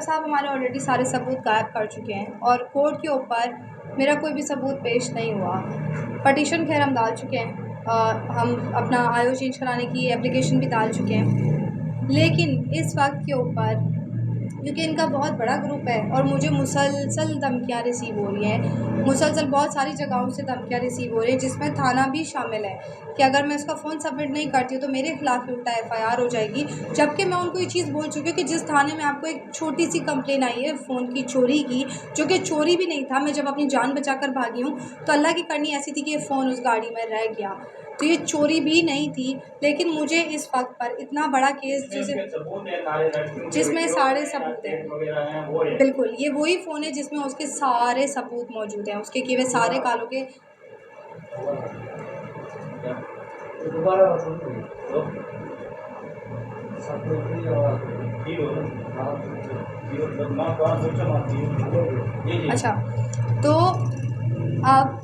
साहब हमारे ऑलरेडी सारे सबूत गायब कर चुके हैं और कोर्ट के ऊपर मेरा कोई भी सबूत पेश नहीं हुआ। पटिशन खैर हम डाल चुके हैं, हम अपना आईओ चेंज कराने की एप्लीकेशन भी डाल चुके हैं, लेकिन इस वक्त के ऊपर क्योंकि इनका बहुत बड़ा ग्रुप है और मुझे मुसलसल धमकियाँ रिसीव हो रही हैं, मुसलसल बहुत सारी जगहों से धमकियाँ रिसीव हो रही हैं, जिसमें थाना भी शामिल है कि अगर मैं इसका फ़ोन सबमिट नहीं करती हूँ तो मेरे खिलाफ़ उल्टा एफआईआर हो जाएगी। जबकि मैं उनको ये चीज़ बोल चुकी हूँ कि जिस थाने में आपको एक छोटी सी कंप्लेन आई है फ़ोन की चोरी की, जो कि चोरी भी नहीं था, मैं जब अपनी जान बचा कर भागी हूँ तो अल्लाह की करनी ऐसी थी कि ये फ़ोन उस गाड़ी में रह गया, तो ये चोरी भी नहीं थी। लेकिन मुझे इस वक्त पर इतना बड़ा केस जिसमें सारे सबूत हैं, बिल्कुल ये वही फ़ोन है जिसमें उसके सारे सबूत मौजूद हैं, उसके किए हुए सारे कालों के। अच्छा, तो अब